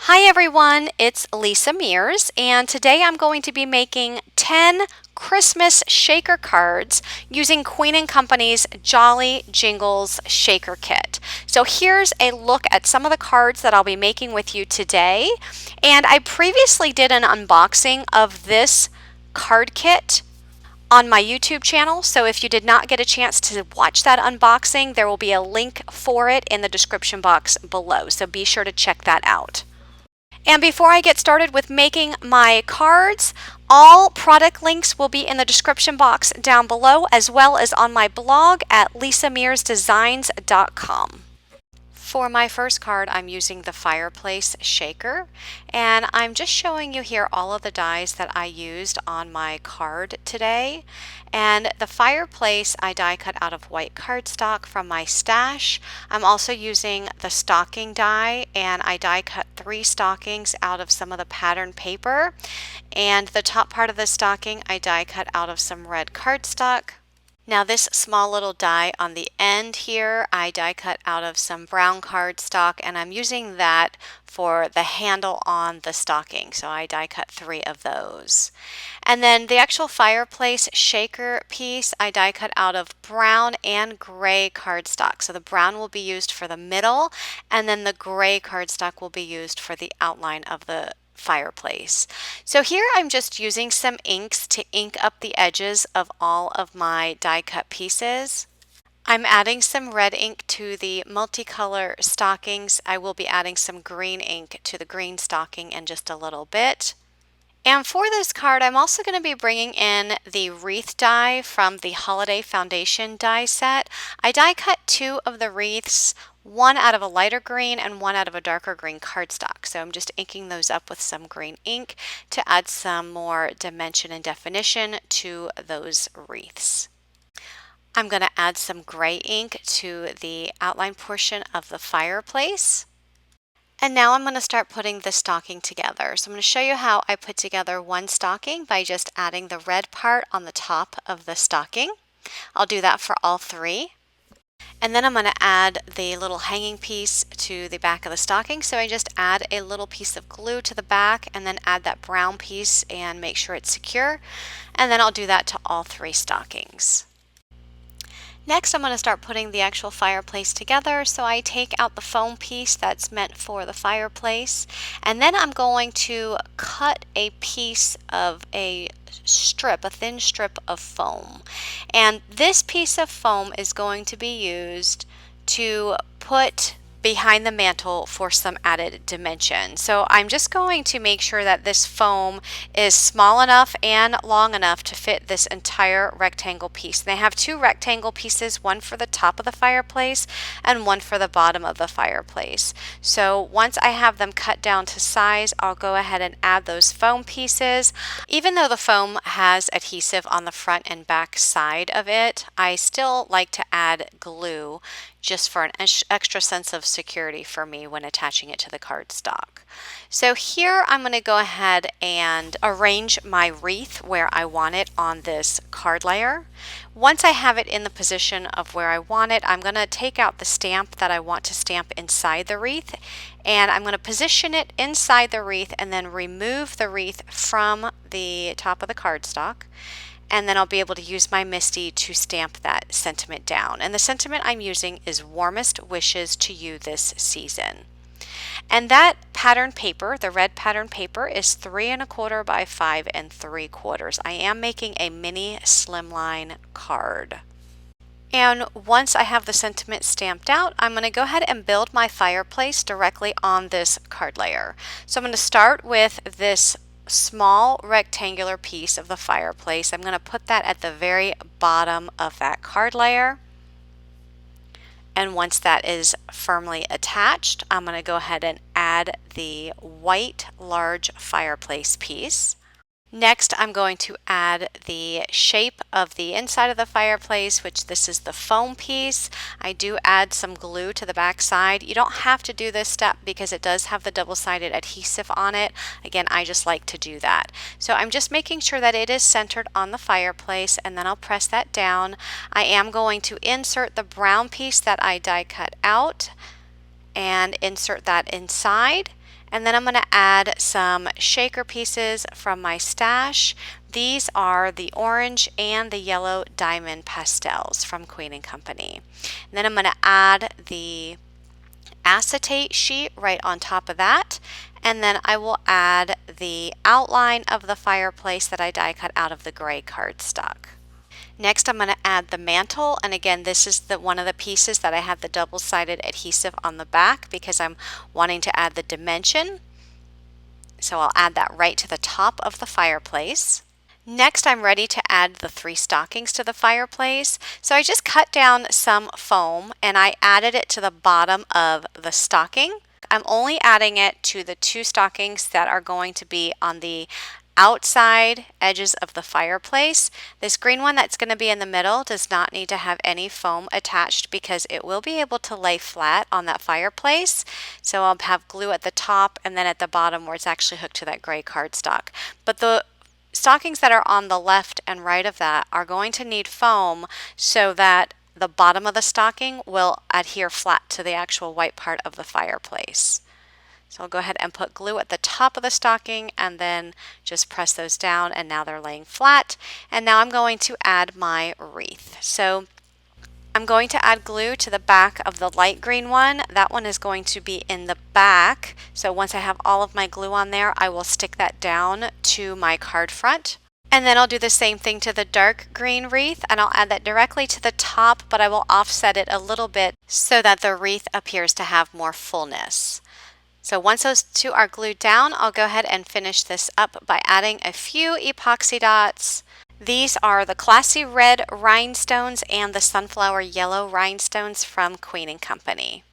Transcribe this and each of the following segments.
Hi everyone, it's Lisa Mears, and today I'm going to be making 10 Christmas shaker cards using Queen & Company's Jolly Jingles shaker kit. So here's a look at some of the cards that I'll be making with you today. And I previously did an unboxing of this card kit on my YouTube channel, so if you did not get a chance to watch that unboxing, there will be a link for it in the description box below, so be sure to check that out. And before I get started with making my cards, all product links will be in the description box down below, as well as on my blog at lisamearsdesigns.com. For my first card, I'm using the Fireplace shaker, and I'm just showing you here all of the dies that I used on my card today. And the Fireplace I die cut out of white cardstock from my stash. I'm also using the stocking die, and I die cut 3 stockings out of some of the pattern paper. And the top part of the stocking I die cut out of some red cardstock. Now this small little die on the end here, I die cut out of some brown cardstock, and I'm using that for the handle on the stocking. So I die cut 3 of those. And then the actual Fireplace shaker piece, I die cut out of brown and gray cardstock. So the brown will be used for the middle, and then the gray cardstock will be used for the outline of the fireplace. So here I'm just using some inks to ink up the edges of all of my die cut pieces. I'm adding some red ink to the multicolor stockings. I will be adding some green ink to the green stocking in just a little bit. And for this card, I'm also going to be bringing in the wreath die from the Holiday Foundation die set. I die cut 2 of the wreaths, one out of a lighter green and one out of a darker green cardstock. So I'm just inking those up with some green ink to add some more dimension and definition to those wreaths. I'm going to add some gray ink to the outline portion of the fireplace. And now I'm going to start putting the stocking together. So I'm going to show you how I put together one stocking by just adding the red part on the top of the stocking. I'll do that for all 3. And then I'm going to add the little hanging piece to the back of the stocking. So I just add a little piece of glue to the back and then add that brown piece and make sure it's secure. And then I'll do that to all 3 stockings. Next, I'm going to start putting the actual fireplace together. So I take out the foam piece that's meant for the fireplace, and then I'm going to cut a piece of a thin strip of foam. And this piece of foam is going to be used to put behind the mantle for some added dimension. So I'm just going to make sure that this foam is small enough and long enough to fit this entire rectangle piece. They have 2 rectangle pieces, one for the top of the fireplace and one for the bottom of the fireplace. So once I have them cut down to size, I'll go ahead and add those foam pieces. Even though the foam has adhesive on the front and back side of it, I still like to add glue just for an extra sense of security for me when attaching it to the cardstock. So here I'm going to go ahead and arrange my wreath where I want it on this card layer. Once I have it in the position of where I want it, I'm going to take out the stamp that I want to stamp inside the wreath, and I'm going to position it inside the wreath and then remove the wreath from the top of the cardstock. And then I'll be able to use my MISTI to stamp that sentiment down. And the sentiment I'm using is Warmest Wishes to You This Season. And that pattern paper, the red pattern paper, is 3 1/4 by 5 3/4. I am making a mini slimline card. And once I have the sentiment stamped out, I'm going to go ahead and build my fireplace directly on this card layer. So I'm going to start with this small rectangular piece of the fireplace. I'm going to put that at the very bottom of that card layer. And once that is firmly attached, I'm going to go ahead and add the white large fireplace piece. Next, I'm going to add the shape of the inside of the fireplace, which this is the foam piece. I do add some glue to the back side. You don't have to do this step because it does have the double-sided adhesive on it. Again, I just like to do that. So I'm just making sure that it is centered on the fireplace, and then I'll press that down. I am going to insert the brown piece that I die cut out and insert that inside. And then I'm going to add some shaker pieces from my stash. These are the orange and the yellow diamond pastels from Queen and Company. And then I'm going to add the acetate sheet right on top of that. And then I will add the outline of the fireplace that I die cut out of the gray cardstock. Next, I'm going to add the mantle, and again, this is one of the pieces that I have the double-sided adhesive on the back because I'm wanting to add the dimension. So I'll add that right to the top of the fireplace. Next, I'm ready to add the 3 stockings to the fireplace. So I just cut down some foam and I added it to the bottom of the stocking. I'm only adding it to the 2 stockings that are going to be on the outside edges of the fireplace. This green one that's going to be in the middle does not need to have any foam attached because it will be able to lay flat on that fireplace. So I'll have glue at the top and then at the bottom where it's actually hooked to that gray cardstock. But the stockings that are on the left and right of that are going to need foam so that the bottom of the stocking will adhere flat to the actual white part of the fireplace. So I'll go ahead and put glue at the top of the stocking and then just press those down, and now they're laying flat. And now I'm going to add my wreath. So I'm going to add glue to the back of the light green one. That one is going to be in the back. So once I have all of my glue on there, I will stick that down to my card front. And then I'll do the same thing to the dark green wreath, and I'll add that directly to the top, but I will offset it a little bit so that the wreath appears to have more fullness. So once those 2 are glued down, I'll go ahead and finish this up by adding a few epoxy dots. These are the classy red rhinestones and the sunflower yellow rhinestones from Queen and Company.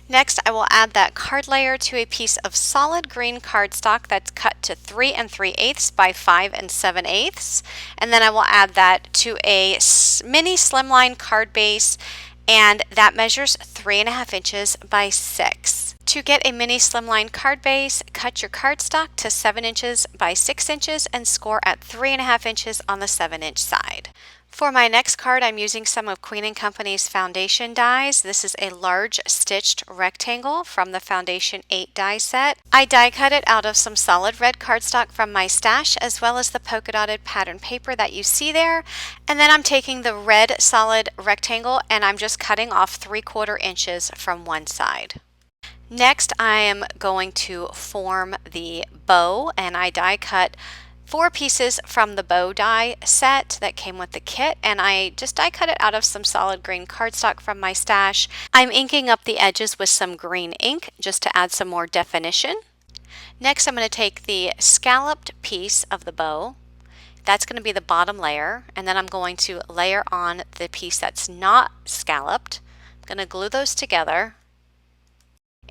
Next, I will add that card layer to a piece of solid green cardstock that's cut to 3 3/8 by 5 7/8. And then I will add that to a mini slimline card base, and that measures 3.5 inches by 6. To get a mini slimline card base, cut your cardstock to 7 inches by 6 inches and score at 3.5 inches on the 7-inch side. For my next card, I'm using some of Queen and Company's foundation dies. This is a large stitched rectangle from the Foundation 8 die set. I die cut it out of some solid red cardstock from my stash, as well as the polka dotted pattern paper that you see there. And then I'm taking the red solid rectangle and I'm just cutting off 3/4 inches from one side. Next, I am going to form the bow, and I die cut 4 pieces from the bow die set that came with the kit, and I just die cut it out of some solid green cardstock from my stash. I'm inking up the edges with some green ink just to add some more definition. Next, I'm going to take the scalloped piece of the bow. That's going to be the bottom layer, and then I'm going to layer on the piece that's not scalloped. I'm going to glue those together.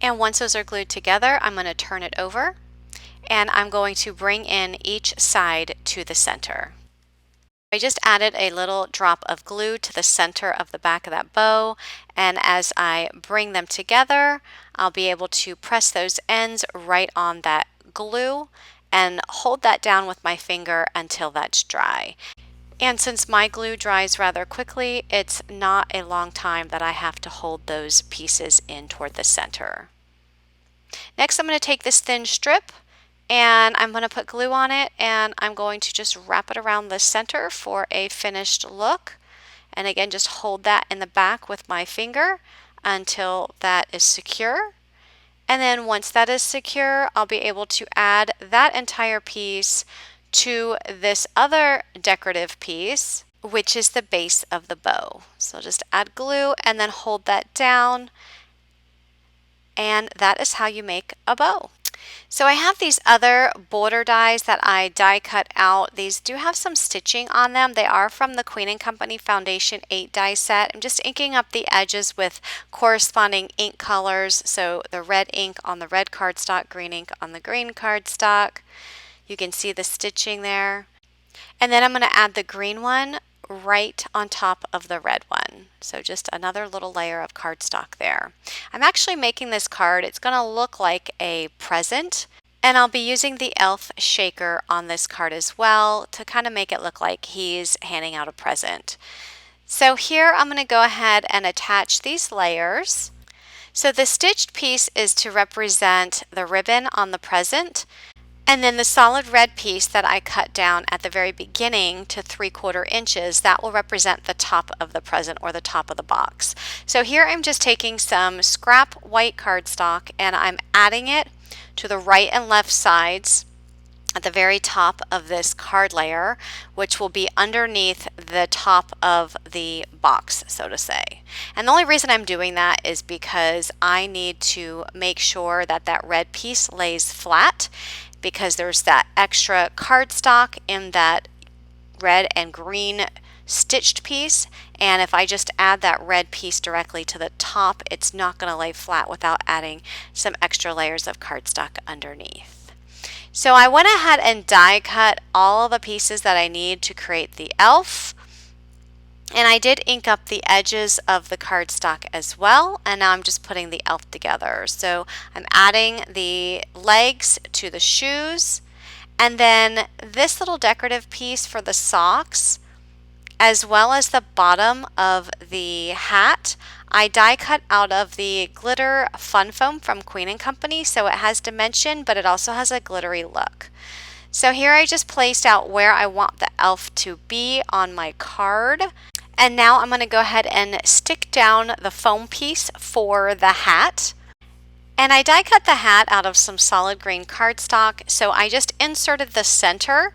And once those are glued together, I'm going to turn it over and I'm going to bring in each side to the center. I just added a little drop of glue to the center of the back of that bow, and as I bring them together, I'll be able to press those ends right on that glue and hold that down with my finger until that's dry. And since my glue dries rather quickly, it's not a long time that I have to hold those pieces in toward the center. Next, I'm going to take this thin strip and I'm going to put glue on it, and I'm going to just wrap it around the center for a finished look. And again, just hold that in the back with my finger until that is secure. And then once that is secure, I'll be able to add that entire piece to this other decorative piece, which is the base of the bow. So just add glue and then hold that down, and that is how you make a bow. So I have these other border dies that I die cut out. These do have some stitching on them. They are from the Queen and Company Foundation 8 die set. I'm just inking up the edges with corresponding ink colors. So the red ink on the red cardstock, green ink on the green cardstock. You can see the stitching there. And then I'm going to add the green one right on top of the red one. So just another little layer of cardstock there. I'm actually making this card. It's going to look like a present, and I'll be using the elf shaker on this card as well to kind of make it look like he's handing out a present. So here I'm going to go ahead and attach these layers. So the stitched piece is to represent the ribbon on the present, and then the solid red piece that I cut down at the very beginning to 3/4 inches, that will represent the top of the present or the top of the box. So here I'm just taking some scrap white cardstock and I'm adding it to the right and left sides at the very top of this card layer, which will be underneath the top of the box, so to say. And the only reason I'm doing that is because I need to make sure that that red piece lays flat, because there's that extra cardstock in that red and green stitched piece, and if I just add that red piece directly to the top, it's not going to lay flat without adding some extra layers of cardstock underneath. So I went ahead and die cut all of the pieces that I need to create the elf. And I did ink up the edges of the cardstock as well, and now I'm just putting the elf together. So I'm adding the legs to the shoes, and then this little decorative piece for the socks, as well as the bottom of the hat, I die cut out of the glitter fun foam from Queen & Company, so it has dimension, but it also has a glittery look. So here I just placed out where I want the elf to be on my card. And now I'm going to go ahead and stick down the foam piece for the hat. And I die cut the hat out of some solid green cardstock, so I just inserted the center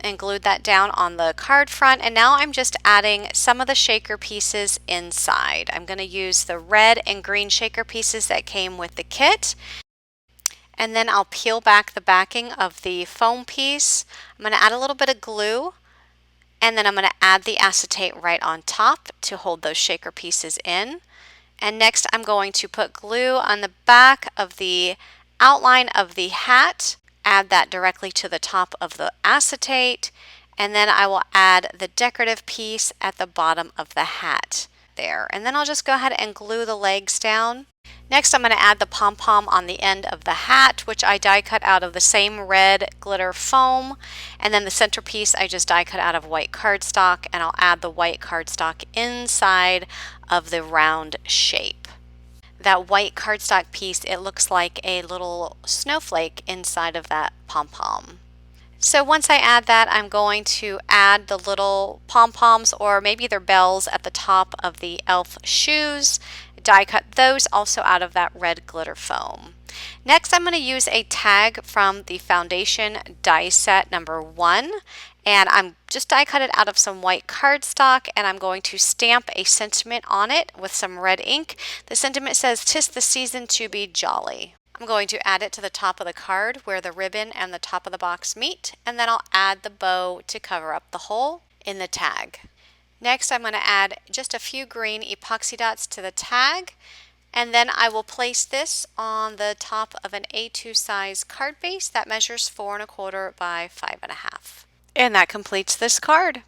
and glued that down on the card front, and now I'm just adding some of the shaker pieces inside. I'm going to use the red and green shaker pieces that came with the kit, and then I'll peel back the backing of the foam piece. I'm going to add a little bit of glue, and then I'm going to add the acetate right on top to hold those shaker pieces in. And next I'm going to put glue on the back of the outline of the hat, add that directly to the top of the acetate, and then I will add the decorative piece at the bottom of the hat there. And then I'll just go ahead and glue the legs down. Next I'm going to add the pom-pom on the end of the hat, which I die cut out of the same red glitter foam, and then the centerpiece I just die cut out of white cardstock, and I'll add the white cardstock inside of the round shape. That white cardstock piece, it looks like a little snowflake inside of that pom-pom. So once I add that, I'm going to add the little pom-poms, or maybe they're bells, at the top of the elf shoes. Die cut those also out of that red glitter foam. Next I'm going to use a tag from the foundation die set number 1, and I'm just die cut it out of some white cardstock, and I'm going to stamp a sentiment on it with some red ink. The sentiment says, "'Tis the season to be jolly." I'm going to add it to the top of the card where the ribbon and the top of the box meet, and then I'll add the bow to cover up the hole in the tag. Next I'm going to add just a few green epoxy dots to the tag, and then I will place this on the top of an A2 size card base that measures 4 1/4 by 5.5. And that completes this card.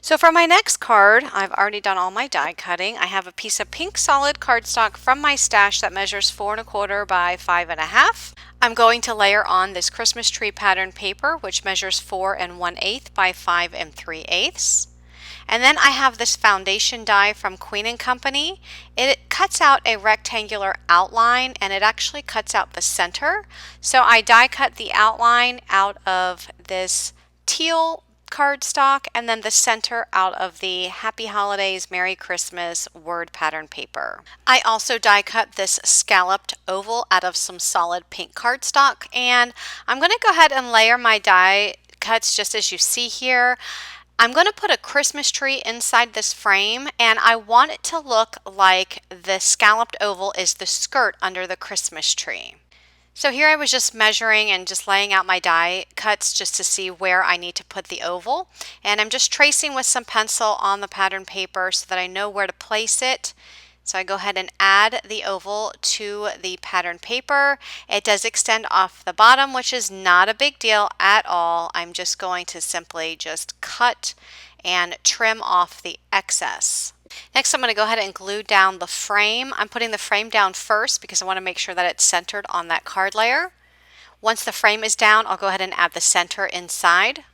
So for my next card, I've already done all my die cutting. I have a piece of pink solid cardstock from my stash that measures 4 1/4 by 5.5. I'm going to layer on this Christmas tree pattern paper, which measures 4 1/8 by 5 3/8. And then I have this foundation die from Queen & Company. It cuts out a rectangular outline, and it actually cuts out the center. So I die cut the outline out of this teal cardstock, and then the center out of the Happy Holidays, Merry Christmas word pattern paper. I also die cut this scalloped oval out of some solid pink cardstock, and I'm going to go ahead and layer my die cuts just as you see here. I'm going to put a Christmas tree inside this frame, and I want it to look like the scalloped oval is the skirt under the Christmas tree. So here I was just measuring and just laying out my die cuts just to see where I need to put the oval, and I'm just tracing with some pencil on the pattern paper so that I know where to place it. So I go ahead and add the oval to the pattern paper. It does extend off the bottom, which is not a big deal at all. I'm just going to simply just cut and trim off the excess. Next I'm going to go ahead and glue down the frame. I'm putting the frame down first because I want to make sure that it's centered on that card layer. Once the frame is down, I'll go ahead and add the center inside.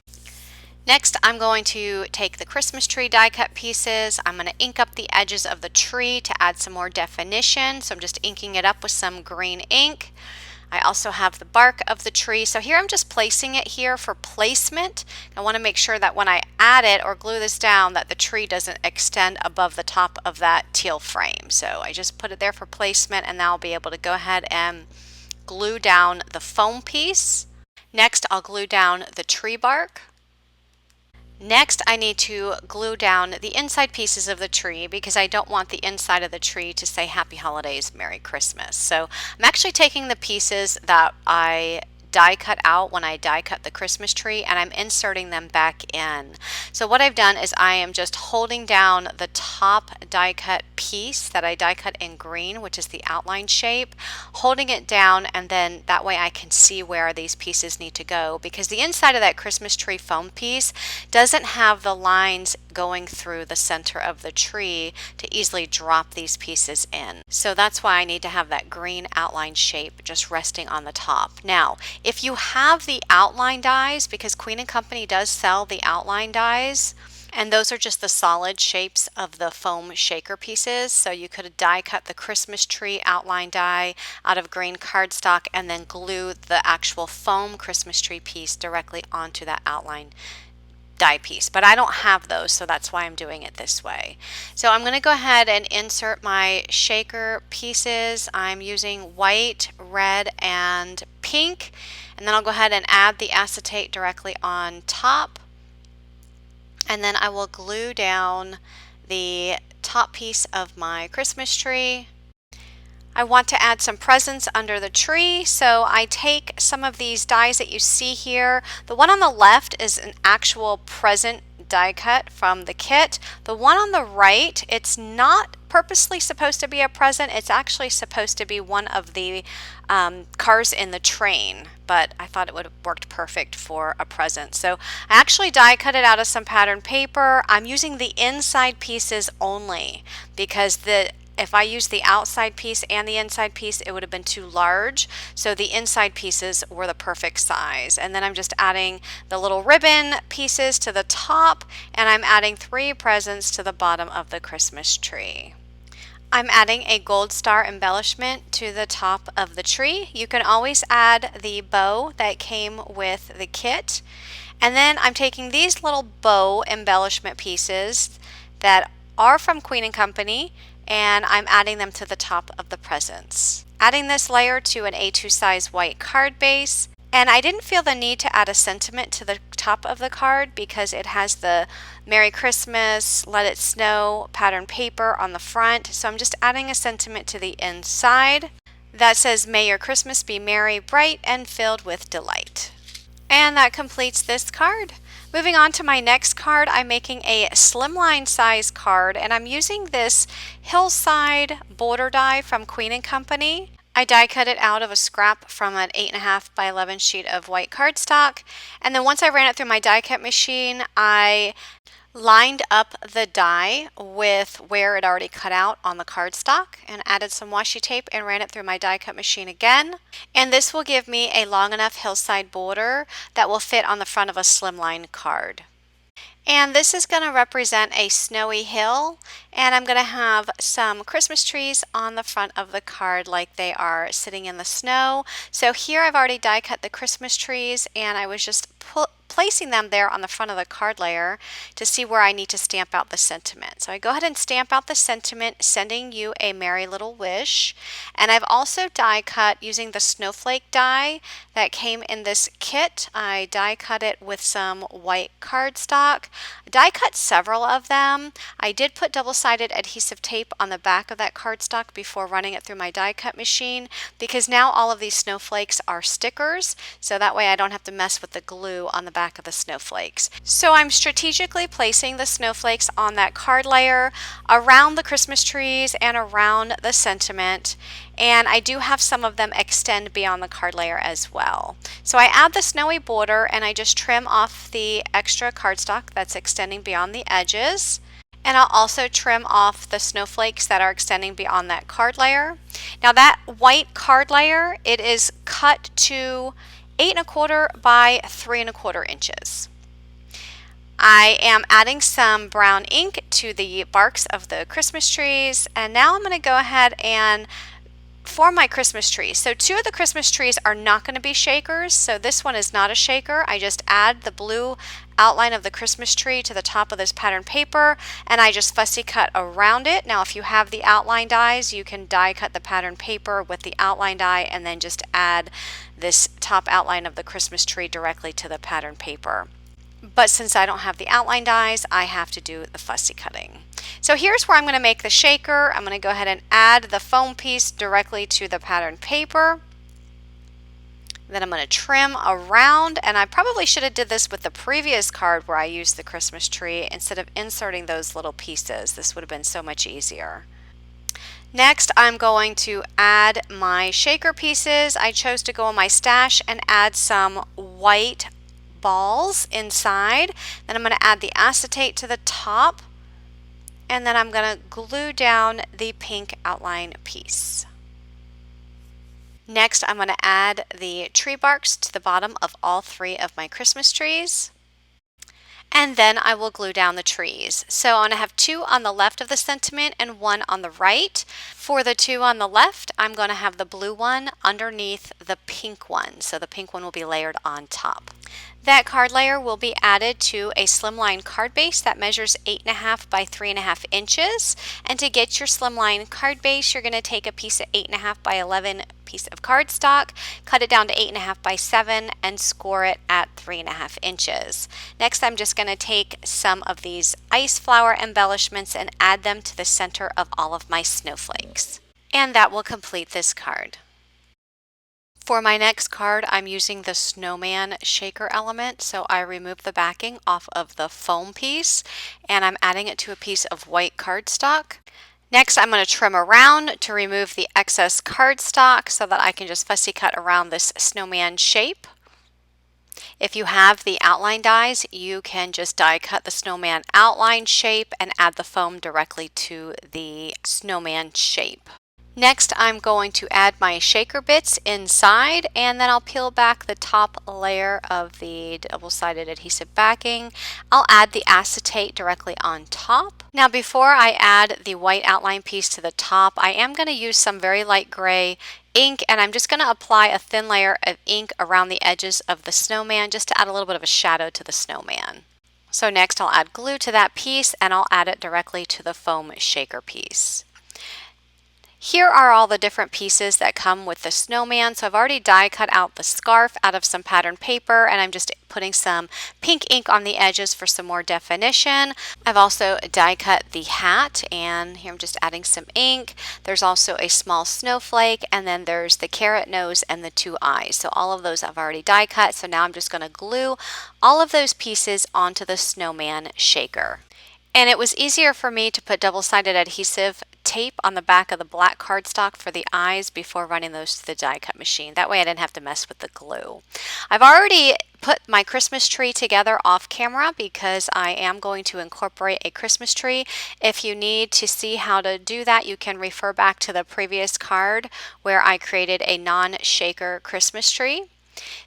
Next, I'm going to take the Christmas tree die cut pieces. I'm going to ink up the edges of the tree to add some more definition. So I'm just inking it up with some green ink. I also have the bark of the tree. So here I'm just placing it here for placement. I want to make sure that when I add it or glue this down that the tree doesn't extend above the top of that teal frame. So I just put it there for placement, and now I'll be able to go ahead and glue down the foam piece. Next, I'll glue down the tree bark. Next, I need to glue down the inside pieces of the tree because I don't want the inside of the tree to say Happy Holidays, Merry Christmas. So I'm actually taking the pieces that I die cut out when I die cut the Christmas tree, and I'm inserting them back in. So what I've done is I am just holding down the top die cut piece that I die cut in green, which is the outline shape, holding it down, and then that way I can see where these pieces need to go, because the inside of that Christmas tree foam piece doesn't have the lines going through the center of the tree to easily drop these pieces in. So that's why I need to have that green outline shape just resting on the top. Now, if you have the outline dies, because Queen & Company does sell the outline dies, and those are just the solid shapes of the foam shaker pieces. So you could die cut the Christmas tree outline die out of green cardstock and then glue the actual foam Christmas tree piece directly onto that outline die piece, but I don't have those, so that's why I'm doing it this way. So I'm going to go ahead and insert my shaker pieces. I'm using white, red, and pink, and then I'll go ahead and add the acetate directly on top, and then I will glue down the top piece of my Christmas tree. I want to add some presents under the tree, so I take some of these dies that you see here. The one on the left is an actual present die cut from the kit. The one on the right, it's not purposely supposed to be a present. It's actually supposed to be one of the cars in the train, but I thought it would have worked perfect for a present. So I actually die cut it out of some pattern paper. I'm using the inside pieces only because if I used the outside piece and the inside piece, it would have been too large. So the inside pieces were the perfect size. And then I'm just adding the little ribbon pieces to the top, and I'm adding 3 presents to the bottom of the Christmas tree. I'm adding a gold star embellishment to the top of the tree. You can always add the bow that came with the kit. And then I'm taking these little bow embellishment pieces that are from Queen & Company, and I'm adding them to the top of the presents. Adding this layer to an A2 size white card base, and I didn't feel the need to add a sentiment to the top of the card because it has the Merry Christmas, Let It Snow pattern paper on the front, so I'm just adding a sentiment to the inside that says, May your Christmas be merry, bright, and filled with delight. And that completes this card. Moving on to my next card, I'm making a slimline size card, and I'm using this hillside border die from Queen & Company. I die cut it out of a scrap from an 8.5 by 11 sheet of white cardstock, and then once I ran it through my die cut machine, I lined up the die with where it already cut out on the cardstock and added some washi tape and ran it through my die cut machine again. And this will give me a long enough hillside border that will fit on the front of a slimline card. And this is going to represent a snowy hill, and I'm going to have some Christmas trees on the front of the card like they are sitting in the snow. So here I've already die cut the Christmas trees, and I was just placing them there on the front of the card layer to see where I need to stamp out the sentiment. So I go ahead and stamp out the sentiment, sending you a merry little wish. And I've also die cut using the snowflake die that came in this kit. I die cut it with some white cardstock. I die cut several of them. I did put double-sided adhesive tape on the back of that cardstock before running it through my die cut machine, because now all of these snowflakes are stickers, so that way I don't have to mess with the glue on the back of the snowflakes. So I'm strategically placing the snowflakes on that card layer around the Christmas trees and around the sentiment, and I do have some of them extend beyond the card layer as well. So I add the snowy border and I just trim off the extra cardstock that's extending beyond the edges. And I'll also trim off the snowflakes that are extending beyond that card layer. Now that white card layer, it is cut to 8 1/4 by 3 1/4 inches. I am adding some brown ink to the barks of the Christmas trees, and now I'm going to go ahead and form my Christmas tree. So two of the Christmas trees are not going to be shakers, so this one is not a shaker. I just add the blue outline of the Christmas tree to the top of this pattern paper, and I just fussy cut around it. Now if you have the outline dies, you can die cut the pattern paper with the outline die and then just add this top outline of the Christmas tree directly to the pattern paper. But since I don't have the outline dies, I have to do the fussy cutting. So here's where I'm going to make the shaker. I'm going to go ahead and add the foam piece directly to the pattern paper. Then I'm going to trim around, and I probably should have did this with the previous card where I used the Christmas tree instead of inserting those little pieces. This would have been so much easier. Next, I'm going to add my shaker pieces. I chose to go in my stash and add some white balls inside. Then I'm going to add the acetate to the top, and then I'm going to glue down the pink outline piece. Next, I'm going to add the tree barks to the bottom of all three of my Christmas trees. And then I will glue down the trees. So I'm going to have two on the left of the sentiment and one on the right. For the two on the left, I'm going to have the blue one underneath the pink one. So the pink one will be layered on top. That card layer will be added to a Slimline card base that measures 8.5 by 3.5 inches. And to get your Slimline card base, you're going to take a piece of 8.5 by 11 piece of cardstock, cut it down to 8.5 by 7, and score it at 3.5 inches. Next, I'm just going to take some of these ice flower embellishments and add them to the center of all of my snowflakes. And that will complete this card. For my next card, I'm using the Snowman shaker element, so I remove the backing off of the foam piece and I'm adding it to a piece of white cardstock. Next, I'm going to trim around to remove the excess cardstock so that I can just fussy cut around this snowman shape. If you have the outline dies, you can just die cut the snowman outline shape and add the foam directly to the snowman shape. Next, I'm going to add my shaker bits inside, and then I'll peel back the top layer of the double-sided adhesive backing. I'll add the acetate directly on top. Now, before I add the white outline piece to the top, I am going to use some very light gray ink, and I'm just going to apply a thin layer of ink around the edges of the snowman just to add a little bit of a shadow to the snowman. So next, I'll add glue to that piece, and I'll add it directly to the foam shaker piece. Here are all the different pieces that come with the snowman. So I've already die cut out the scarf out of some pattern paper, and I'm just putting some pink ink on the edges for some more definition. I've also die cut the hat, and here I'm just adding some ink. There's also a small snowflake, and then there's the carrot nose and the two eyes. So all of those I've already die cut. So now I'm just going to glue all of those pieces onto the snowman shaker. And it was easier for me to put double-sided adhesive tape on the back of the black cardstock for the eyes before running those to the die cut machine. That way I didn't have to mess with the glue. I've already put my Christmas tree together off camera because I am going to incorporate a Christmas tree. If you need to see how to do that, you can refer back to the previous card where I created a non-shaker Christmas tree.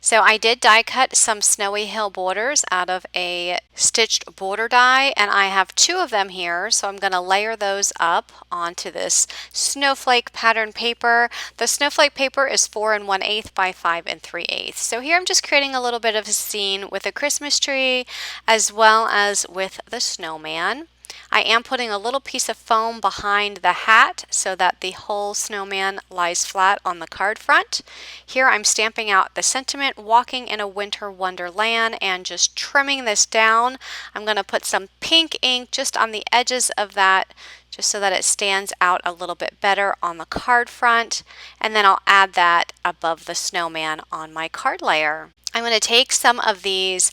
So I did die cut some Snowy Hill borders out of a stitched border die, and I have two of them here, so I'm going to layer those up onto this snowflake pattern paper. The snowflake paper is 4 1/8 by 5 3/8. So here I'm just creating a little bit of a scene with a Christmas tree as well as with the snowman. I am putting a little piece of foam behind the hat so that the whole snowman lies flat on the card front. Here I'm stamping out the sentiment, walking in a winter wonderland, and just trimming this down. I'm going to put some pink ink just on the edges of that, just so that it stands out a little bit better on the card front, and then I'll add that above the snowman on my card layer. I'm going to take some of these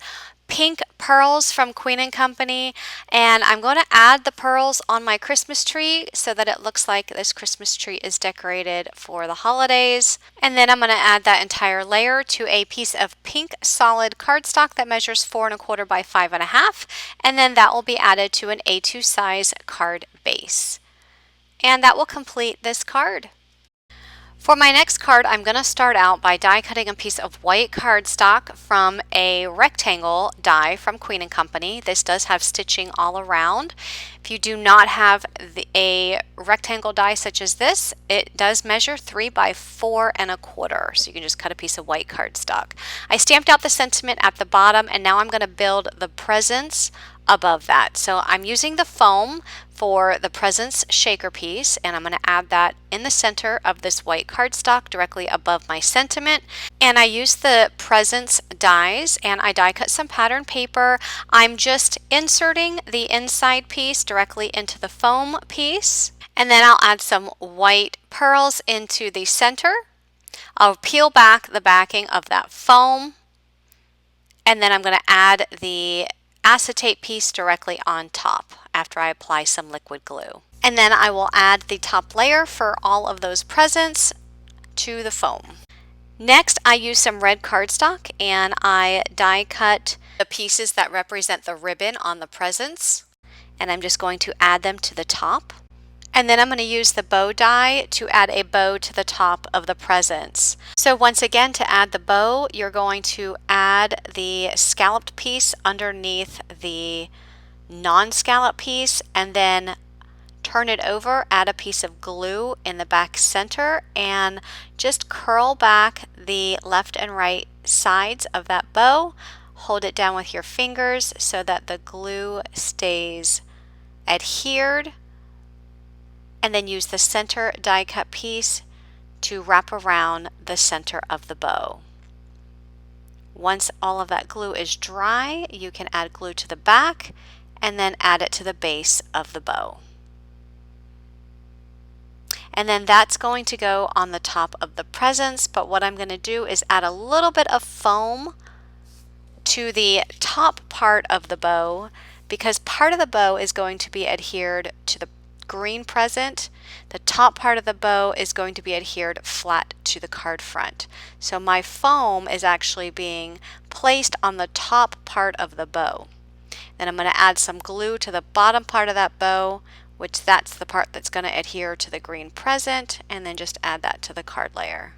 pink pearls from Queen & Company, and I'm going to add the pearls on my Christmas tree so that it looks like this Christmas tree is decorated for the holidays. And then I'm going to add that entire layer to a piece of pink solid cardstock that measures 4 1/4 by 5 1/2, and then that will be added to an A2 size card base. And that will complete this card. For my next card, I'm going to start out by die cutting a piece of white cardstock from a rectangle die from Queen & Company. This does have stitching all around. If you do not have a rectangle die such as this, it does measure 3 by 4 1/4. So you can just cut a piece of white cardstock. I stamped out the sentiment at the bottom, and now I'm going to build the presents above that. So I'm using the foam for the presents shaker piece, and I'm going to add that in the center of this white cardstock directly above my sentiment. And I used the presents dies, and I die cut some pattern paper. I'm just inserting the inside piece directly into the foam piece, and then I'll add some white pearls into the center. I'll peel back the backing of that foam, and then I'm going to add the acetate piece directly on top after I apply some liquid glue. And then I will add the top layer for all of those presents to the foam. Next, I use some red cardstock and I die cut the pieces that represent the ribbon on the presents, and I'm just going to add them to the top. And then I'm going to use the bow die to add a bow to the top of the presents. So once again, to add the bow, you're going to add the scalloped piece underneath the non-scalloped piece, and then turn it over, add a piece of glue in the back center, and just curl back the left and right sides of that bow. Hold it down with your fingers so that the glue stays adhered, and then use the center die cut piece to wrap around the center of the bow. Once all of that glue is dry, you can add glue to the back and then add it to the base of the bow. And then that's going to go on the top of the presents, but what I'm going to do is add a little bit of foam to the top part of the bow, because part of the bow is going to be adhered to the green present. The top part of the bow is going to be adhered flat to the card front. So my foam is actually being placed on the top part of the bow. Then I'm going to add some glue to the bottom part of that bow, which that's the part that's going to adhere to the green present, and then just add that to the card layer.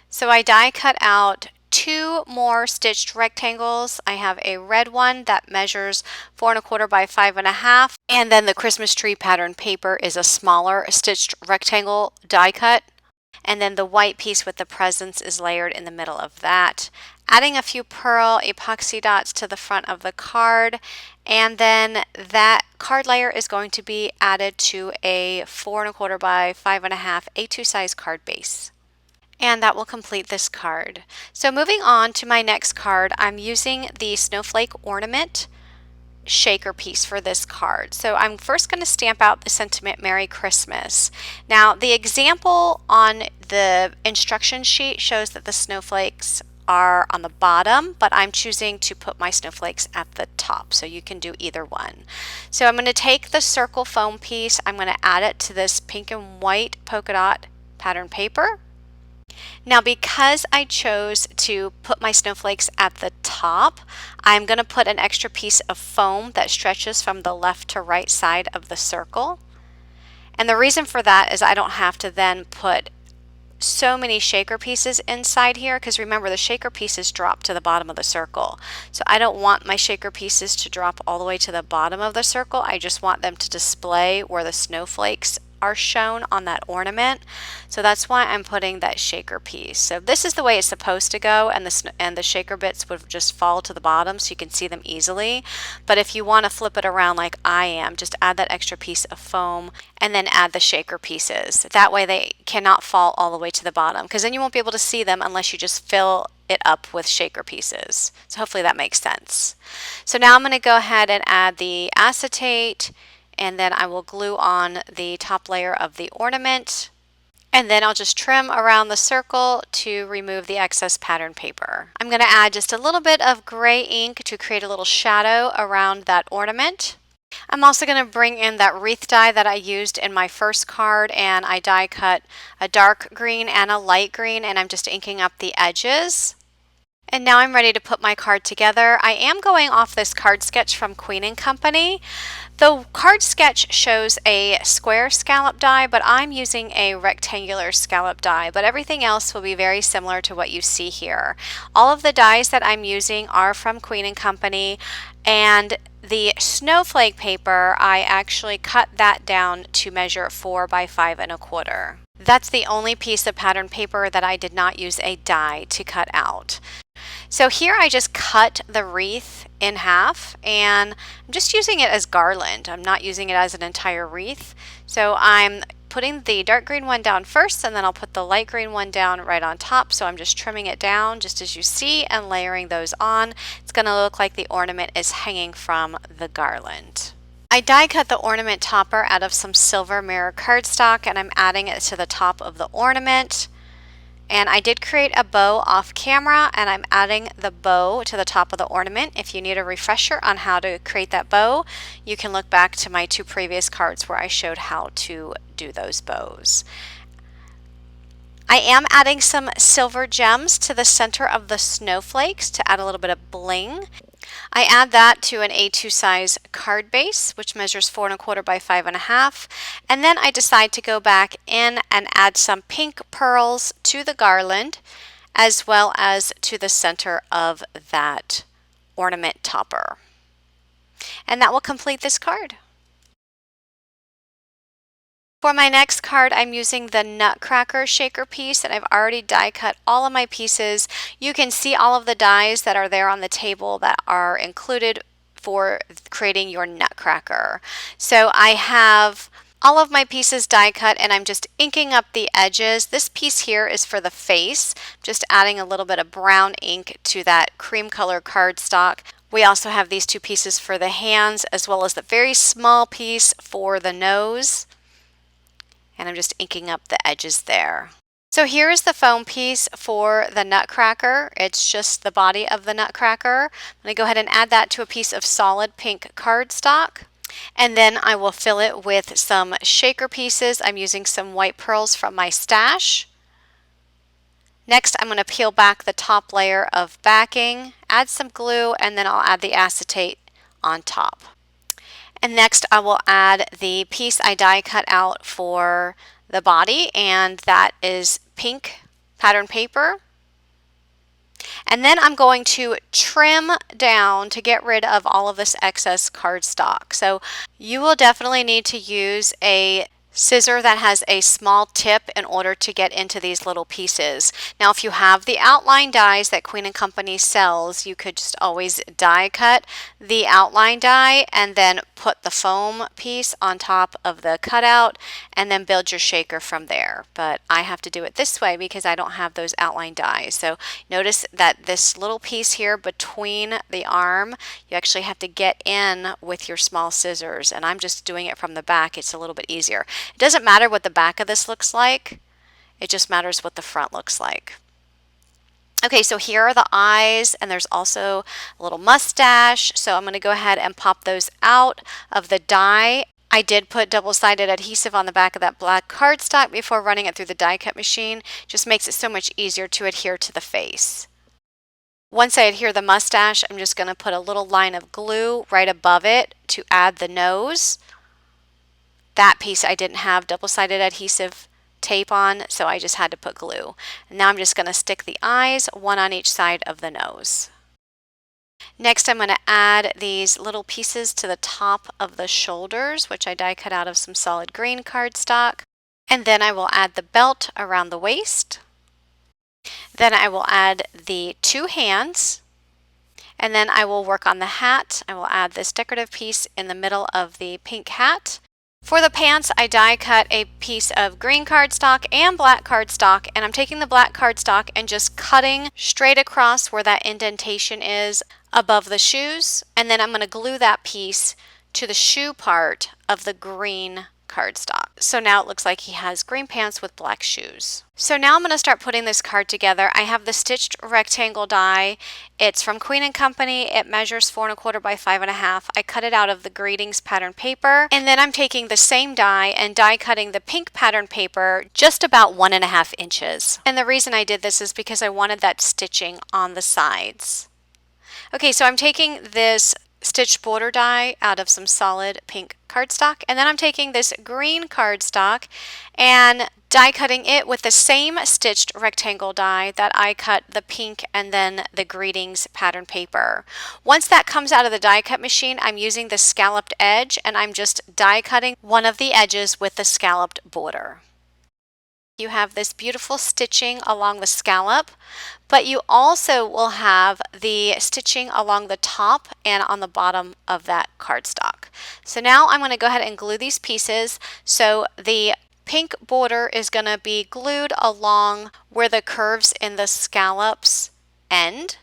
So I die cut out 2 more stitched rectangles. I have a red one that measures 4 1/4 by 5 1/2, and then the Christmas tree pattern paper is a smaller stitched rectangle die cut, and then the white piece with the presents is layered in the middle of that. Adding a few pearl epoxy dots to the front of the card, and then that card layer is going to be added to a 4 1/4 by 5 1/2 A2 size card base. And that will complete this card. So moving on to my next card, I'm using the Snowflake Ornament shaker piece for this card. So I'm first going to stamp out the sentiment Merry Christmas. Now the example on the instruction sheet shows that the snowflakes are on the bottom, but I'm choosing to put my snowflakes at the top, so you can do either one. So I'm going to take the circle foam piece, I'm going to add it to this pink and white polka dot pattern paper. Now because I chose to put my snowflakes at the top, I'm going to put an extra piece of foam that stretches from the left to right side of the circle. And the reason for that is I don't have to then put so many shaker pieces inside here, because remember the shaker pieces drop to the bottom of the circle. So I don't want my shaker pieces to drop all the way to the bottom of the circle. I just want them to display where the snowflakes are shown on that ornament. So that's why I'm putting that shaker piece. So this is the way it's supposed to go, and the shaker bits would just fall to the bottom so you can see them easily. But if you want to flip it around like I am, just add that extra piece of foam and then add the shaker pieces. That way they cannot fall all the way to the bottom, because then you won't be able to see them unless you just fill it up with shaker pieces. So hopefully that makes sense. So now I'm going to go ahead and add the acetate, and then I will glue on the top layer of the ornament, and then I'll just trim around the circle to remove the excess pattern paper. I'm going to add just a little bit of gray ink to create a little shadow around that ornament. I'm also going to bring in that wreath die that I used in my first card, and I die cut a dark green and a light green, and I'm just inking up the edges. And now I'm ready to put my card together. I am going off this card sketch from Queen & Company. The card sketch shows a square scallop die, but I'm using a rectangular scallop die, but everything else will be very similar to what you see here. All of the dies that I'm using are from Queen & Company, and the snowflake paper, I actually cut that down to measure 4 by 5 1/4. That's the only piece of pattern paper that I did not use a die to cut out. So here I just cut the wreath in half, and I'm just using it as garland. I'm not using it as an entire wreath. So I'm putting the dark green one down first, and then I'll put the light green one down right on top. So I'm just trimming it down just as you see and layering those on. It's going to look like the ornament is hanging from the garland. I die cut the ornament topper out of some silver mirror cardstock, and I'm adding it to the top of the ornament. And I did create a bow off camera, and I'm adding the bow to the top of the ornament. If you need a refresher on how to create that bow, you can look back to my 2 previous cards where I showed how to do those bows. I am adding some silver gems to the center of the snowflakes to add a little bit of bling. I add that to an A2 size card base, which measures 4 1/4 by 5 1/2. And then I decide to go back in and add some pink pearls to the garland, as well as to the center of that ornament topper. And that will complete this card. For my next card, I'm using the Nutcracker shaker piece, and I've already die cut all of my pieces. You can see all of the dies that are there on the table that are included for creating your Nutcracker. So I have all of my pieces die cut, and I'm just inking up the edges. This piece here is for the face, just adding a little bit of brown ink to that cream color cardstock. We also have these 2 pieces for the hands, as well as the very small piece for the nose. And I'm just inking up the edges there. So here is the foam piece for the Nutcracker. It's just the body of the Nutcracker. I'm going to go ahead and add that to a piece of solid pink cardstock. And then I will fill it with some shaker pieces. I'm using some white pearls from my stash. Next, I'm going to peel back the top layer of backing, add some glue, and then I'll add the acetate on top. And next I will add the piece I die cut out for the body, and that is pink pattern paper. And then I'm going to trim down to get rid of all of this excess cardstock. So you will definitely need to use a scissor that has a small tip in order to get into these little pieces. Now if you have the outline dies that Queen & Company sells, you could just always die cut the outline die and then put the foam piece on top of the cutout and then build your shaker from there. But I have to do it this way because I don't have those outline dies. So notice that this little piece here between the arm, you actually have to get in with your small scissors, and I'm just doing it from the back. It's a little bit easier. It doesn't matter what the back of this looks like, it just matters what the front looks like. Okay, so here are the eyes, and there's also a little mustache, so I'm going to go ahead and pop those out of the die. I did put double-sided adhesive on the back of that black cardstock before running it through the die cut machine. Just makes it so much easier to adhere to the face. Once I adhere the mustache, I'm just going to put a little line of glue right above it to add the nose. That piece I didn't have double-sided adhesive tape on, so I just had to put glue. And now I'm just going to stick the eyes, one on each side of the nose. Next, I'm going to add these little pieces to the top of the shoulders, which I die cut out of some solid green cardstock. And then I will add the belt around the waist. Then I will add the 2 hands. And then I will work on the hat. I will add this decorative piece in the middle of the pink hat. For the pants, I die cut a piece of green cardstock and black cardstock, and I'm taking the black cardstock and just cutting straight across where that indentation is above the shoes, and then I'm going to glue that piece to the shoe part of the green cardstock. So now it looks like he has green pants with black shoes. So now I'm going to start putting this card together. I have the stitched rectangle die. It's from Queen & Company. It measures 4 1/4 by 5 1/2. I cut it out of the Greetings pattern paper, and then I'm taking the same die and die cutting the pink pattern paper just about 1 1/2 inches. And the reason I did this is because I wanted that stitching on the sides. Okay, so I'm taking this stitched border die out of some solid pink cardstock, and then I'm taking this green cardstock and die cutting it with the same stitched rectangle die that I cut the pink and then the Greetings pattern paper. Once that comes out of the die cut machine, I'm using the scalloped edge and I'm just die cutting one of the edges with the scalloped border. You have this beautiful stitching along the scallop, but you also will have the stitching along the top and on the bottom of that cardstock. So now I'm going to go ahead and glue these pieces. So the pink border is going to be glued along where the curves in the scallops end.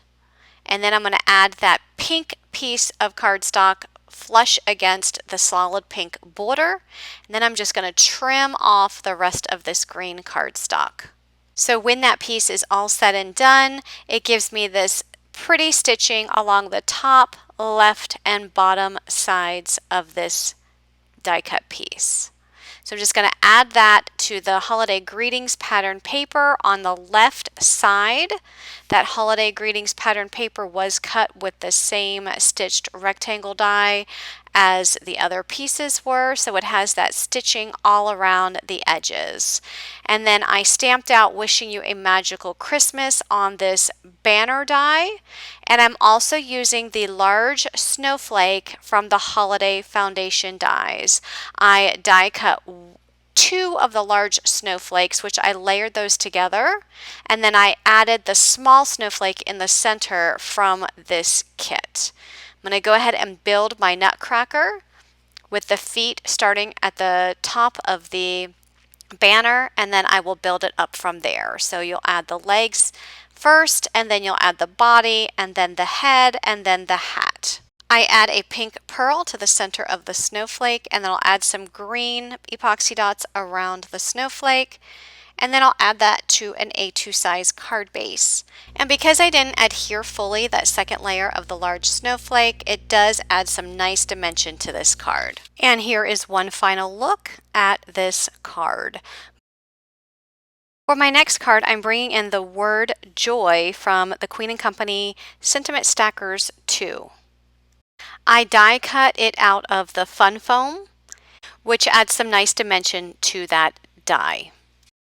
And then I'm going to add that pink piece of cardstock flush against the solid pink border. And then I'm just going to trim off the rest of this green cardstock. So when that piece is all said and done, it gives me this pretty stitching along the top, left, and bottom sides of this die cut piece. So I'm just going to add that to the Holiday Greetings pattern paper on the left side. That Holiday Greetings pattern paper was cut with the same stitched rectangle die as the other pieces were, so it has that stitching all around the edges. And then I stamped out Wishing You a Magical Christmas on this banner die, and I'm also using the large snowflake from the Holiday Foundation dies. I die cut 2 of the large snowflakes, which I layered those together, and then I added the small snowflake in the center from this kit. I'm going to go ahead and build my Nutcracker with the feet starting at the top of the banner, and then I will build it up from there. So you'll add the legs first, and then you'll add the body, and then the head, and then the hat. I add a pink pearl to the center of the snowflake, and then I'll add some green epoxy dots around the snowflake, and then I'll add that to an A2 size card base. And because I didn't adhere fully that second layer of the large snowflake, it does add some nice dimension to this card. And here is one final look at this card. For my next card, I'm bringing in the word Joy from the Queen & Company Sentiment Stackers 2. I die cut it out of the Fun Foam, which adds some nice dimension to that die.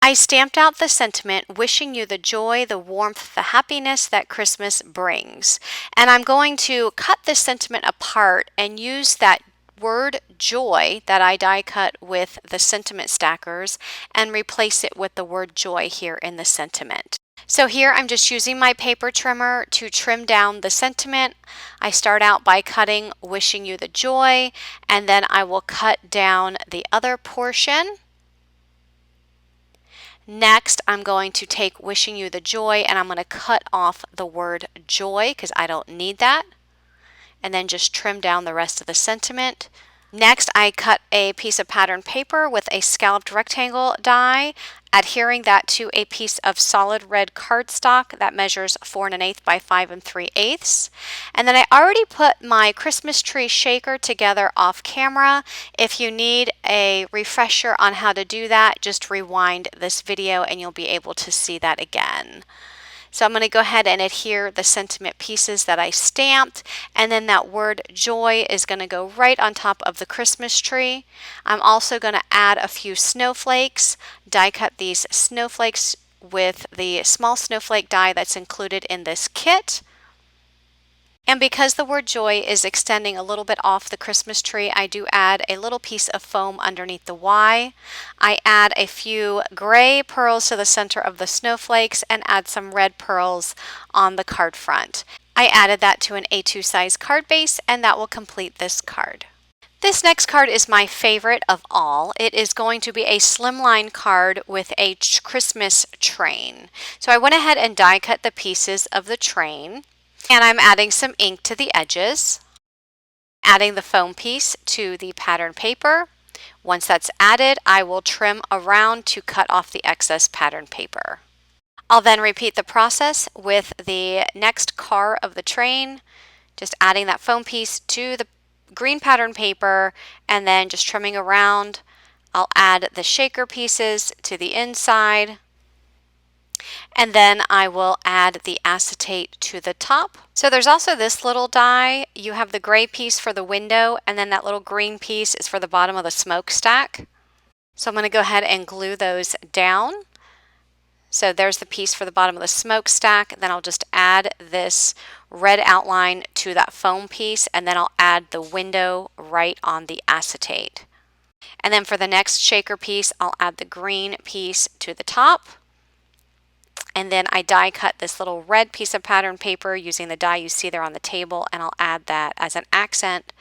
I stamped out the sentiment, wishing you the joy, the warmth, the happiness that Christmas brings. And I'm going to cut this sentiment apart and use that word joy that I die cut with the sentiment stackers and replace it with the word joy here in the sentiment. So here I'm just using my paper trimmer to trim down the sentiment. I start out by cutting wishing you the joy, and then I will cut down the other portion. Next, I'm going to take wishing you the joy and I'm going to cut off the word joy because I don't need that, and then just trim down the rest of the sentiment. Next, I cut a piece of pattern paper with a scalloped rectangle die, adhering that to a piece of solid red cardstock that measures 4 1/8 by 5 3/8. And then I already put my Christmas tree shaker together off camera. If you need a refresher on how to do that, just rewind this video and you'll be able to see that again. So I'm going to go ahead and adhere the sentiment pieces that I stamped, and then that word joy is going to go right on top of the Christmas tree. I'm also going to add a few snowflakes, die cut these snowflakes with the small snowflake die that's included in this kit. And because the word joy is extending a little bit off the Christmas tree, I do add a little piece of foam underneath the Y. I add a few gray pearls to the center of the snowflakes and add some red pearls on the card front. I added that to an A2 size card base, and that will complete this card. This next card is my favorite of all. It is going to be a slimline card with a Christmas train. So I went ahead and die cut the pieces of the train. And I'm adding some ink to the edges, adding the foam piece to the pattern paper, Once that's added, I will trim around to cut off the excess pattern paper. I'll then repeat the process with the next car of the train, just adding that foam piece to the green pattern paper and then just trimming around. I'll add the shaker pieces to the inside, and then I will add the acetate to the top. So there's also this little die. You have the gray piece for the window, and then that little green piece is for the bottom of the smokestack. So I'm going to go ahead and glue those down. So there's the piece for the bottom of the smokestack. Then I'll just add this red outline to that foam piece, and then I'll add the window right on the acetate. And then for the next shaker piece, I'll add the green piece to the top. And then I die cut this little red piece of pattern paper using the die you see there on the table, and I'll add that as an accent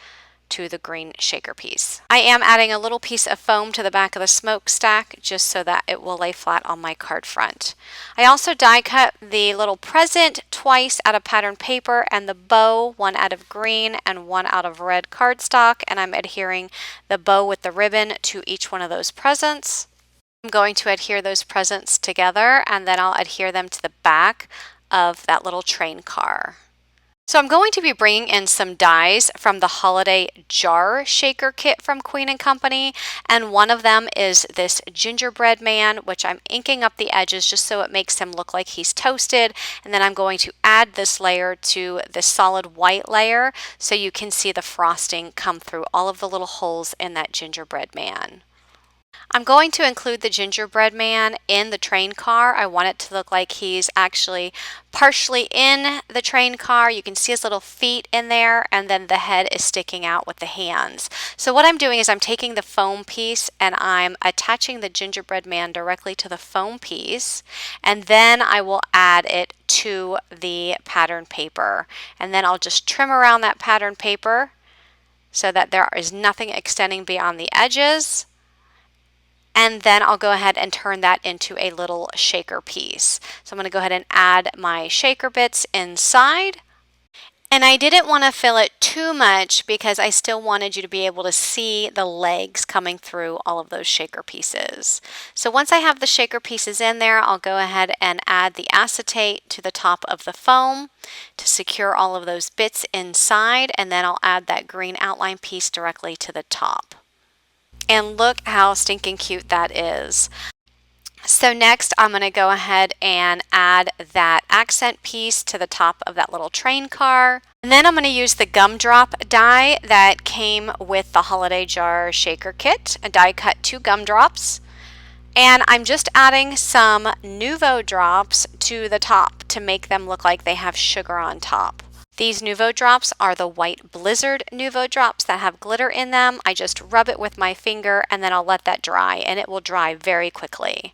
to the green shaker piece. I am adding a little piece of foam to the back of the smokestack just so that it will lay flat on my card front. I also die cut the little present twice out of pattern paper and the bow, one out of green and one out of red cardstock, and I'm adhering the bow with the ribbon to each one of those presents. I'm going to adhere those presents together, and then I'll adhere them to the back of that little train car. So I'm going to be bringing in some dies from the holiday jar shaker kit from Queen & Company, and one of them is this gingerbread man, which I'm inking up the edges just so it makes him look like he's toasted, and then I'm going to add this layer to the solid white layer so you can see the frosting come through all of the little holes in that gingerbread man. I'm going to include the gingerbread man in the train car. I want it to look like he's actually partially in the train car. You can see his little feet in there, and then the head is sticking out with the hands. So what I'm doing is I'm taking the foam piece and I'm attaching the gingerbread man directly to the foam piece, and then I will add it to the pattern paper. And then I'll just trim around that pattern paper so that there is nothing extending beyond the edges. And then I'll go ahead and turn that into a little shaker piece. So I'm going to go ahead and add my shaker bits inside. And I didn't want to fill it too much because I still wanted you to be able to see the legs coming through all of those shaker pieces. So once I have the shaker pieces in there, I'll go ahead and add the acetate to the top of the foam to secure all of those bits inside. And then I'll add that green outline piece directly to the top. And look how stinking cute that is. So next I'm going to go ahead and add that accent piece to the top of that little train car. And then I'm going to use the gumdrop die that came with the holiday jar shaker kit. I die cut 2 gumdrops. And I'm just adding some Nuvo drops to the top to make them look like they have sugar on top. These Nuvo drops are the white Blizzard Nuvo drops that have glitter in them. I just rub it with my finger and then I'll let that dry, and it will dry very quickly.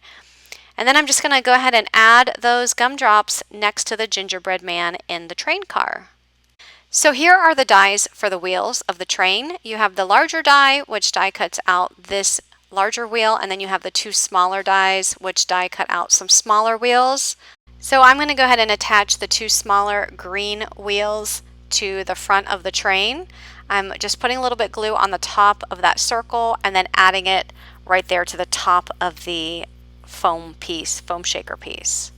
And then I'm just going to go ahead and add those gumdrops next to the gingerbread man in the train car. So here are the dies for the wheels of the train. You have the larger die, which die cuts out this larger wheel, and then you have the 2 smaller dies, which die cut out some smaller wheels. So I'm going to go ahead and attach the 2 smaller green wheels to the front of the train. I'm just putting a little bit glue on the top of that circle and then adding it right there to the top of the foam shaker piece.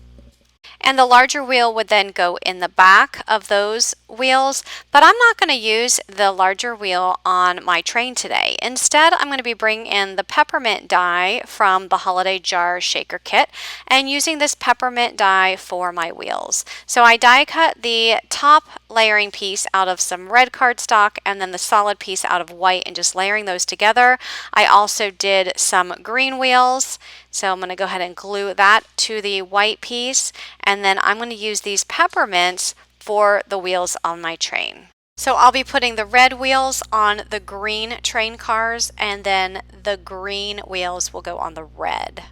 And the larger wheel would then go in the back of those wheels, but I'm not going to use the larger wheel on my train today. Instead, I'm going to be bringing in the peppermint die from the holiday jar shaker kit and using this peppermint die for my wheels. So I die cut the top layering piece out of some red cardstock and then the solid piece out of white, and just layering those together. I also did some green wheels. So I'm going to go ahead and glue that to the white piece, and then I'm going to use these peppermints for the wheels on my train. So I'll be putting the red wheels on the green train cars, and then the green wheels will go on the red.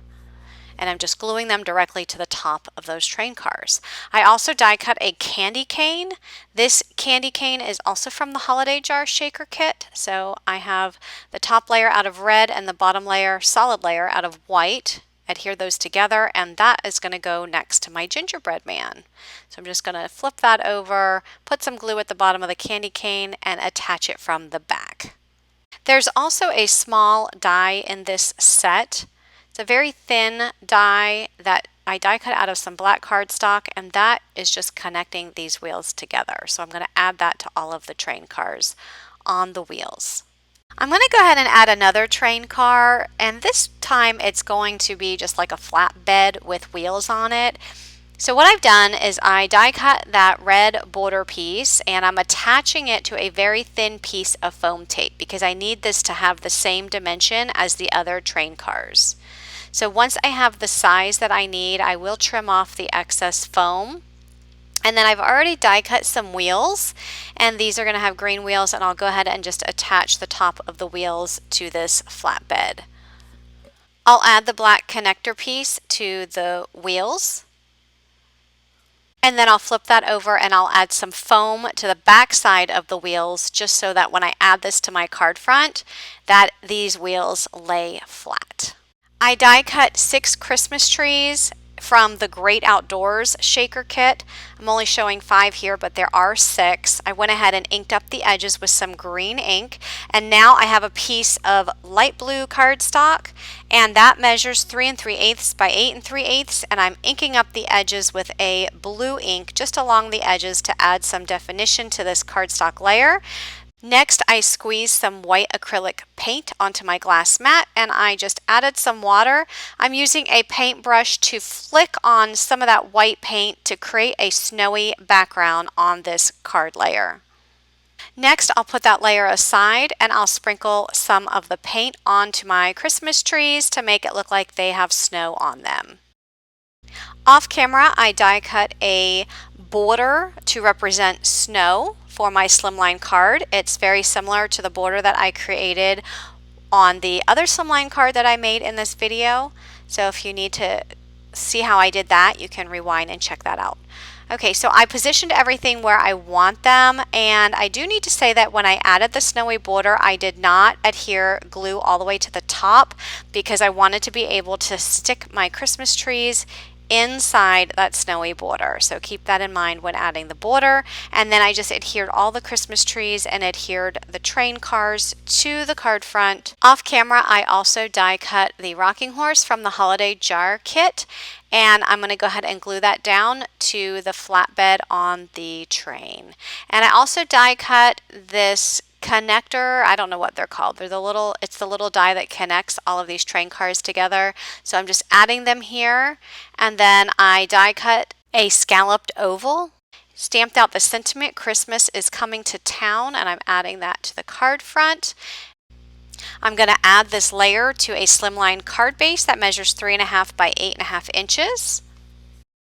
And I'm just gluing them directly to the top of those train cars. I also die cut a candy cane. This candy cane is also from the holiday jar shaker kit. So I have the top layer out of red and the bottom layer, solid layer, out of white. Adhere those together, and that is going to go next to my gingerbread man. So I'm just going to flip that over, put some glue at the bottom of the candy cane, and attach it from the back. There's also a small die in this set. It's a very thin die that I die cut out of some black cardstock, and that is just connecting these wheels together. So I'm going to add that to all of the train cars on the wheels. I'm going to go ahead and add another train car, and this time it's going to be just like a flatbed with wheels on it. So what I've done is I die cut that red border piece, and I'm attaching it to a very thin piece of foam tape because I need this to have the same dimension as the other train cars. So once I have the size that I need, I will trim off the excess foam. And then I've already die cut some wheels, and these are going to have green wheels, and I'll go ahead and just attach the top of the wheels to this flatbed. I'll add the black connector piece to the wheels. And then I'll flip that over and I'll add some foam to the back side of the wheels just so that when I add this to my card front, that these wheels lay flat. I die cut 6 Christmas trees from the Great Outdoors shaker kit. I'm only showing 5 here, but there are 6. I went ahead and inked up the edges with some green ink, and now I have a piece of light blue cardstock, and that measures 3 3/8 by 8 3/8, and I'm inking up the edges with a blue ink just along the edges to add some definition to this cardstock layer. Next, I squeezed some white acrylic paint onto my glass mat, and I just added some water. I'm using a paintbrush to flick on some of that white paint to create a snowy background on this card layer. Next, I'll put that layer aside and I'll sprinkle some of the paint onto my Christmas trees to make it look like they have snow on them. Off camera, I die cut a border to represent snow for my Slimline card. It's very similar to the border that I created on the other Slimline card that I made in this video. So if you need to see how I did that, you can rewind and check that out. Okay, so I positioned everything where I want them, and I do need to say that when I added the snowy border, I did not adhere glue all the way to the top because I wanted to be able to stick my Christmas trees inside that snowy border. So keep that in mind when adding the border. And then I just adhered all the Christmas trees and adhered the train cars to the card front. Off camera, I also die cut the rocking horse from the holiday jar kit, and I'm going to go ahead and glue that down to the flatbed on the train. And I also die cut this connector. I don't know what they're called. It's the little die that connects all of these train cars together. So I'm just adding them here, and then I die cut a scalloped oval, stamped out the sentiment "Christmas is coming to town," and I'm adding that to the card front. I'm going to add this layer to a Slimline card base that measures 3.5 by 8.5 inches.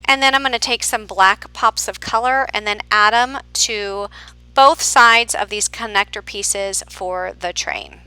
And then I'm going to take some black pops of color and then add them to both sides of these connector pieces for the train.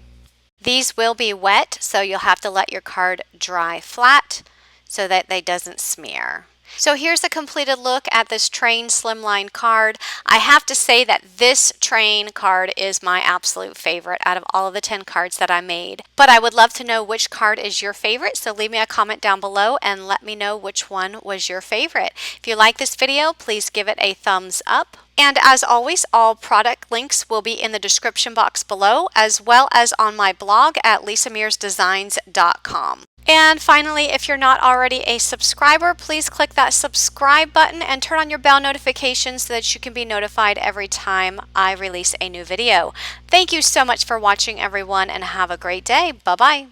These will be wet, so you'll have to let your card dry flat so that they doesn't smear. So here's a completed look at this train Slimline card. I have to say that this train card is my absolute favorite out of all of the 10 cards that I made. But I would love to know which card is your favorite, so leave me a comment down below and let me know which one was your favorite. If you like this video, please give it a thumbs up. And as always, all product links will be in the description box below, as well as on my blog at lisamearsdesigns.com. And finally, if you're not already a subscriber, please click that subscribe button and turn on your bell notifications so that you can be notified every time I release a new video. Thank you so much for watching, everyone, and have a great day. Bye-bye.